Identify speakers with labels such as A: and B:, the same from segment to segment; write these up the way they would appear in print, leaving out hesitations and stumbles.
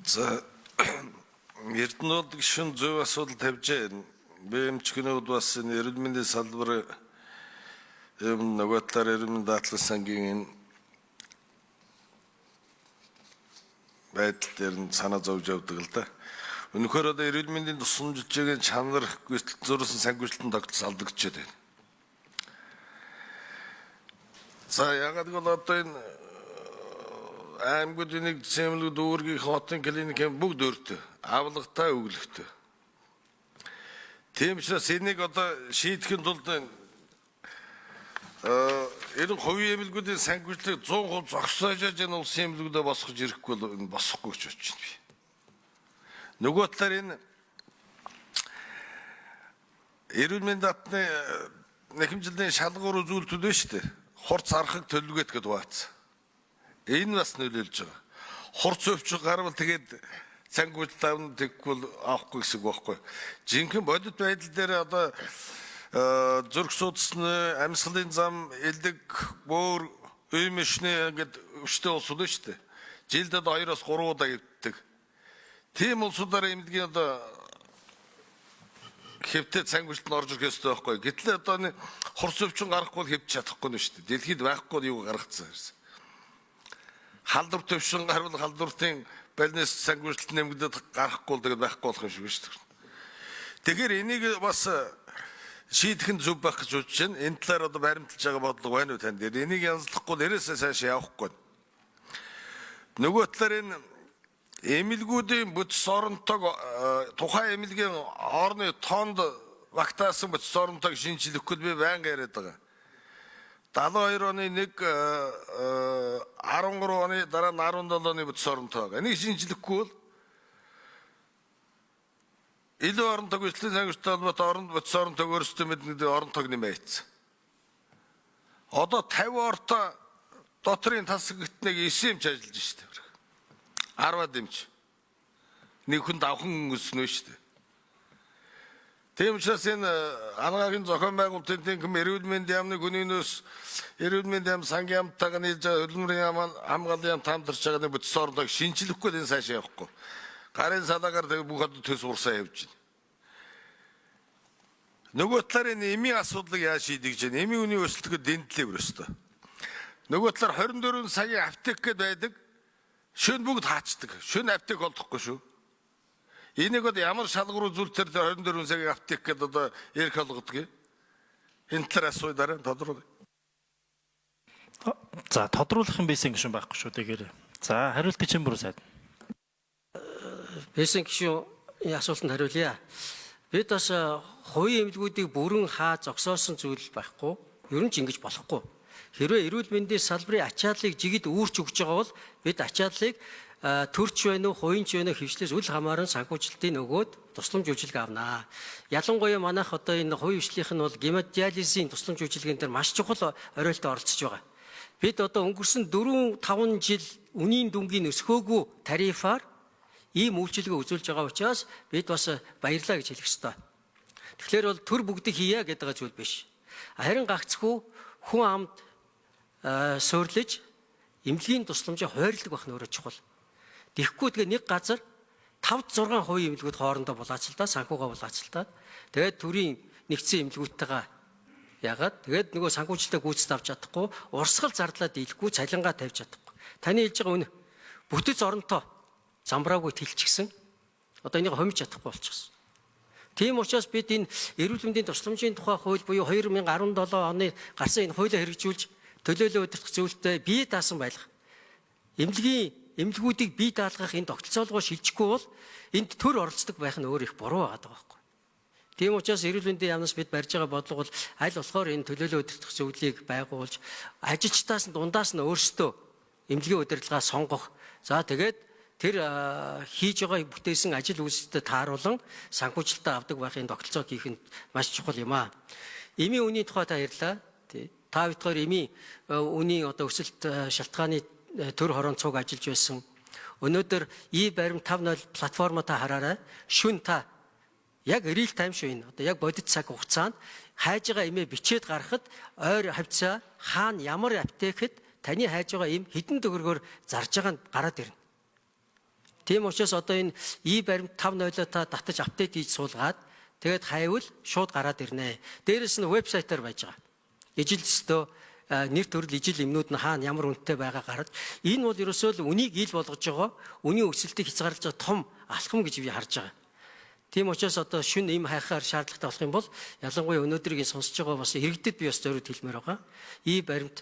A: За Эрдэнэт гишүүн зөв асуудал тавьж байна. Би эмчгнүүд бас энэ эрүүл мэндийн салбар нөгөө талаар эрүүл мэндийн даатгалын сангийн байдал дээр нь санаа зовж явдаг л да. Өнөхөр одоо эрүүл мэндийн тусламжлагын чанар зөрсөн санхүүжилтийн тогтолцоо алдагдчихэд байна. За ягаад гэвэл одоо энэ аймагуудын нэг зэмлэг дүүргийн хотын клиникийн бүгд өөртөө авлагатай өглөхтэй. Тийм учраас энийг одоо шийдэхин тулд 90% эмнэлгүүдийн санхүүжилтийг 100% зогсоож энэ улсын эмнэлгүүдэд босгож ирэхгүй бол энэ босохгүй гэж бодож байна. Нөгөө талаар энэ эрүүл мэндийн даатны нэхэмжилтийн шалгуур үзүүлэлтүүд байна шүү дээ. Хурц архаг төлөвлөгөөт гэдэг бац. Энэ бас нөлөөлж байгаа. Хурц өвчин гарвал тэгээд санхүүжилт авна тэгвэл авахгүй гэсэн үг байхгүй. Жинхэнэ бодит байдал дээр одоо зүрх судасны амьсгалын зам элдэг бөөр үе машины ингээд өвчтөе улсууд байна шүү дээ. Жилдээ 2-3 удаа эвддэг. Тийм улсуудаараа эмнэлгийн одоо хэвтээд санхүүжилт нь орж ирэх ёстой байхгүй. Гэтэл одоо нэг хурц өвчин гарахгүй хэвч чадахгүй нь шүү дээ. Дэлхийд байхгүй юу гаргацсан гэсэн. Халдвар төвшин гарвал халдвартын балнес санхүүжилт нэмэгдээд гарахгүй тэгээд байхгүй болох юм шиг байна шүү дээ. Тэгэхээр энийг бас шийдэх нь зөв байх гэж бодож байна. Энэ талаар одоо баримталж байгаа бодлого байна уу тань дээр? Энийг янзлахгүй нэрээсээ цаашаа явахгүй. Нөгөө талаар энэ эмнэлгүүдийн бүтц оронтойг тухайн эмнэлгийн орны тоонд багтаасан бүтц оронтойг шинжлэхгүй би байнга яриад байгаа. 72 оны 13 оны дараа нь 17 оны бүтц оронтой. Энийг шинжлэхгүй бол илүү оронтойг үйлчлэлийн санхүүжилттэй холбоотой оронд бүтц оронтойг өөрсдөө мэднэ оронтойг нэмээцсэн. Одоо 50 ортой дотрын тасаг гитнийг 9 эмч ажиллаж шүү дээ. 10-аад эмч. Нэг хүнд авхан өснө шүү дээ. Тийм учраас энэ анагаахын зохион байгуулалтын тэнхим эрүүл мэндийн яамны гүнийнөөс эрүүл мэндийн яам сангийн яамтайгаа нийлж хөлбөмбөрийн яам хамгааллын яам таамтарч байгаа нэг бүтц оронтойг шинжлэхгүй энэ цаашаа явахгүй. Гарын салаагаар тэг бүх одоо төс урсаа явж байна. Нөгөө талаар энэ эмийн асуудлыг яаж шийдэж байна? Эмийн үний өсөлтөд дэндлээ өрөөстой. Нөгөө талаар 24 саяын аптек гэдээ байдаг. Шөнө бүгд хаачдаг. Шөнө аптек олдохгүй шүү. Энийг одоо ямар шалгуур үзүүлэлтээр 24 цагийн аптек гэдээ одоо ярих болгодог юм. Энэ талаар асууя дараа тодруулъя.
B: За тодруулах юм байсан гişүн байхгүй шүү тэгэхээр. За хариулт гэж юм бүр сайд.
C: Байсан гişүн асуултанд хариулъя. Бид бас хувийн эмнэлгүүдийг бүрэн хаа зогсоосон зүйл байхгүй. Ер нь ч ингэж болохгүй. Хэрвээ эрүүл мэндийн салбарын ачааллыг жигд үүрч өгч байгаа бол бид ачааллыг төрч байна уу, хувийн ч байна уу хвшлээс үл хамааран санхүүжилтийн нөгөөд тусламж үйлчилгээ авнаа. Ялангуяа манайх одоо энэ хувийн хвшлийнх нь бол гемодиализийн тусламж үйлчилгээнд дээр маш чухал оройлтод оролцож байгаа. Бид одоо өнгөрсөн 4-5 жил үнийн дүнгийн өсгөөгүй тарифаар ийм үйлчилгээ үзүүлж байгаа учраас бид бас баярлалаа гэж хэлэх ёстой. Тэгэхээр бол төр бүгдийг хийя гэдэг зүйл биш. Харин гагцхүү хүн амд суурлаж эмнэлгийн тусламжийг хойрлог байх нь өөрөө чухал. Тэгэхгүй тэгээ нэг газар 5-6% эмнэлгүүд хоорондоо булаацалтаа, санхугаа булаацалтаа. Тэгээд төрийн нэгдсэн эмнэлгүүдтэйгээ яагаад тэгээд нөгөө санхүүжилтээ гүйцэд авч чадахгүй, урсгал зардлаа дийлэхгүй, цалингаа тавьж чадахгүй. Таны хэлж байгаа үнэ. Бүтэц оронтой замбраагүй тэлчихсэн. Одоо энийг хомж чадахгүй болчихсон. Тийм учраас бид энэ эрүүл мэндийн тусламжийн тухай хууль буюу 2017 оны гарсан энэ хуулийг хэрэгжүүлж төлөөлөл удирдах зөвлөлтөд бие даасан байлгах. Эмнэлгүүдийг бие даалгах энэ тогтолцоолгоо шилжихгүй бол энд төр оролцдог байх нь өөр их буруу байгаа байхгүй. Тийм учраас эрүүл мэндийн яамнаас бид барьж байгаа бодлого бол аль болохоор энэ төлөөлөл удирдах зөвлөлийг байгуулж ажилчдаас нь дундаас нь өөрсдөө эмнэлгийн удирдлагаа сонгох. За тэгээд тэр хийж байгаа бүтээсэн ажил үйлстэй тааруулан санхүүжилтээ авдаг байхын тогтолцоо хийх нь маш чухал юм аа. Эмийн үний тухай та ярьлаа. Та бүхэн эмийн үнийн одоо өсөлт шалтгааны төр хорон цуг ажиллаж байсан. Өнөөдөр баримт 5.0 платформоо та хараарай. Шүн та яг real time шүү энэ. Одоо яг бодит цаг хугацаанд хайж байгаа эмээ бичээд гаргахад ойр хавцаа хаана ямар аптекэд таны хайж байгаа эм хэдэн төгрөгөөр зарж байгаа нь гараад ирнэ. Тийм учраас одоо энэ баримт 5.0 та татаж апдейт хийж суулгаад тэгээд хайвал шууд гараад ирнэ. Дээрээс нь вебсайтаар байж байгаа. Ижил өстөө нэр төрөл ижил юмнууд нь хаана ямар үнэтэй байгаа гараад энэ бол ерөөсөө л үнийг ил болгож байгаа. Үний өсөлтийг хязгаарлаж байгаа том алхам гэж би харж байгаа. Тийм учраас одоо шүн им хайхаар шаардлагатай болох юм бол ялангуяа өнөөдрийг сонсож байгаа бас иргэдэд би бас зориуд хэлмээр байгаа. Баримт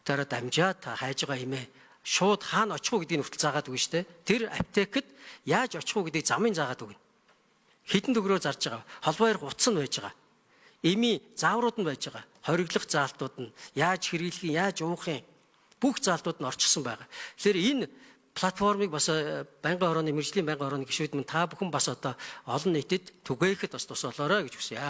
C: дараа дамжаа та хайж байгаа имээ шууд хаана очих уу гэдгийг хүртэл заагаад өгнө шүү дээ. Тэр аптекэд яаж очих уу гэдгийг замын заагаад өгнө. Хэдэн төгрөө зарж байгаа. Холбооёр гуц нь байж байгаа. Эми зааврууд нь байж байгаа. Хориглох заалтууд нь яаж хэрэглэх юм, яаж уух юм. Бүх заалтууд нь орчсон байгаа. Тэгэхээр энэ платформыг бас байнгын хорооны мэргэжлийн байнгын хорооны гишүүд минь та бүхэн бас одоо олон нийтэд түгээхэд бас тус болоорой гэж хүсье.